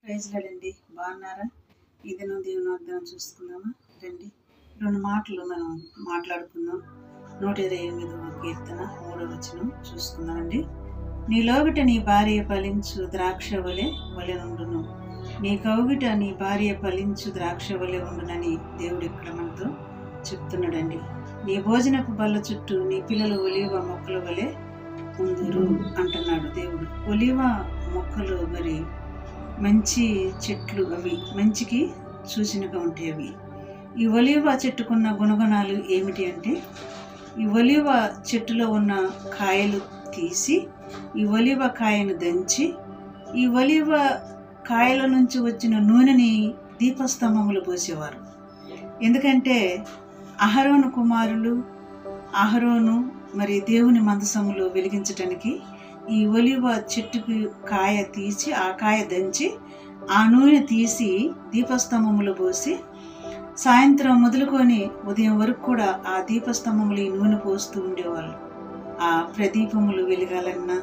Praise lord. బాగున్నారా? ఈ దినం దేవుని వాగ్దానం చూసుకుందామా? రండి, 2 మాటలు మనం మాట్లాడుకుందాం. 128వ కీర్తన 3వ వచనం చూసుకుందామండి. నీ లోగిట నీ భార్య ఫలించు ద్రాక్ష వలె ఉండును. నీ కౌగిట నీ భార్య ఫలించు ద్రాక్ష వలె ఉండునని దేవుడు ఇక్కడ మనతో చెప్తున్నాడండి. నీ భోజనపు బల్ల చుట్టూ నీ పిల్లలు ఒలీవ మొక్కల వలె ఉందురు అంటున్నాడు దేవుడు. ఒలీవ మొక్కలు మరి మంచి చెట్లు, అవి మంచికి సూచనగా ఉంటాయి. అవి ఈ ఒలీవ చెట్టుకున్న గుణగణాలు ఏమిటి అంటే, ఈ ఒలీవ చెట్టులో ఉన్న కాయలు తీసి ఈ ఒలీవ కాయను దంచి ఈ ఒలీవ కాయల నుంచి వచ్చిన నూనెని దీపస్తంభములు పోసేవారు. ఎందుకంటే అహరోను కుమారులు మరి దేవుని మందసములో వెలిగించటానికి ఈ ఒలీవ చెట్టుకి కాయ తీసి ఆ కాయ దంచి ఆ నూనె తీసి దీపస్తంభములు పోసి సాయంత్రం మొదలుకొని ఉదయం వరకు కూడా ఆ దీపస్తంభములు ఈ నూనె పోస్తూ ఉండేవాళ్ళు. ఆ ప్రదీపములు వెలగాలన్నా,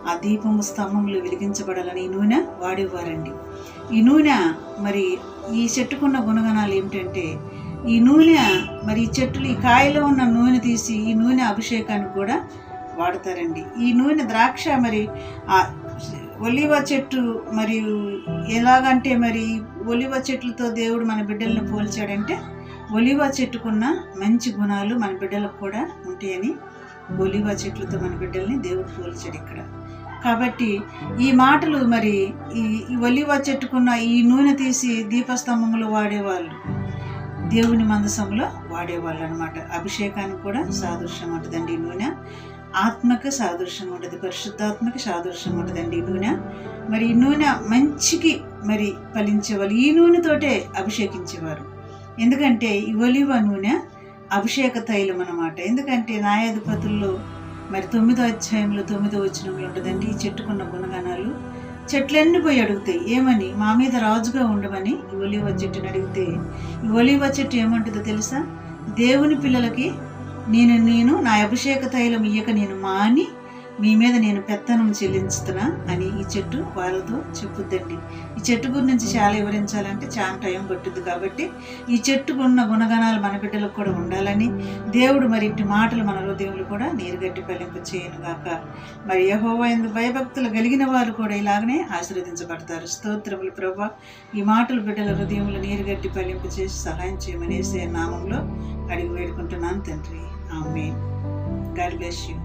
ఆ దీపము స్తంభములు వెలిగించబడాలని ఈ నూనె వాడేవారండి. ఈ నూనె మరి ఈ చెట్టుకున్న గుణగణాలు ఏమిటంటే, ఈ నూనె మరి ఈ చెట్టులు ఈ కాయలో ఉన్న నూనె తీసి ఈ నూనె అభిషేకానికి కూడా వాడతారండి. ఈ నూనె ద్రాక్ష మరి ఆ ఒలీవ చెట్టు మరియు ఎలాగంటే, మరి ఒలీవ చెట్లతో దేవుడు మన బిడ్డలను పోల్చాడంటే, ఒలీవ చెట్టుకున్న మంచి గుణాలు మన బిడ్డలకు కూడా ఉంటాయని ఒలీవ చెట్లతో మన బిడ్డల్ని దేవుడు పోల్చాడు ఇక్కడ. కాబట్టి ఈ మాటలు మరి ఈ ఒలీవ చెట్టుకున్న ఈ నూనె తీసి దీపస్తంభములు వాడేవాళ్ళు, దేవుని మందసంలో వాడేవాళ్ళు అనమాట. అభిషేకానికి కూడా సాదృశ్యం ఉంటుందండి ఈ నూనె. ఆత్మకి సాదృశ్యం ఉంటుంది, పరిశుద్ధాత్మకి సాదృశ్యం ఉంటుందండి ఈ నూనె. మరి ఈ నూనె మంచికి మరి ఫలించేవాళ్ళు ఈ నూనెతోటే అభిషేకించేవారు. ఎందుకంటే ఈ ఒలీవ నూనె అభిషేక తైలం అన్నమాట. ఎందుకంటే న్యాయాధిపతుల్లో మరి 9వ అధ్యాయంలో 9వ వచనంలో ఉంటుందండి ఈ చెట్టుకున్న గుణగణాలు. చెట్లన్నీ పోయి అడుగుతాయి ఏమని, మా మీద రాజుగా ఉండమని ఈ ఒలీవ చెట్టుని అడిగితే, ఈ ఒలీవ చెట్టు ఏమంటుందో తెలుసా? దేవుని పిల్లలకి నేను నా అభిషేక తైలం ఇయ్యక నేను మాని మీ మీద నేను పెత్తనం చెల్లించుతున్నా అని ఈ చెట్టు వాళ్ళతో చెప్పుద్దండి. ఈ చెట్టు గురించి చాలా వివరించాలంటే చాలా టైం పట్టుద్ది. కాబట్టి ఈ చెట్టుకు ఉన్న గుణగణాలు మన బిడ్డలకు కూడా ఉండాలని దేవుడు మరి ఇంటి మాటలు మన హృదయములు కూడా నీరుగట్టి ఫలింపు చేయను గాక. మరి యెహోవా యందు భయభక్తులు కలిగిన వారు కూడా ఇలాగనే ఆశీర్వదించబడతారు. స్తోత్రములు ప్రభువా. ఈ మాటలు బిడ్డల హృదయములు నీరుగట్టి ఫలింపు చేసి సహాయం చేయమని యేసయ్య నామంలో అడిగి వేడుకుంటున్నాను తండ్రి. ఆమేన్. God bless you.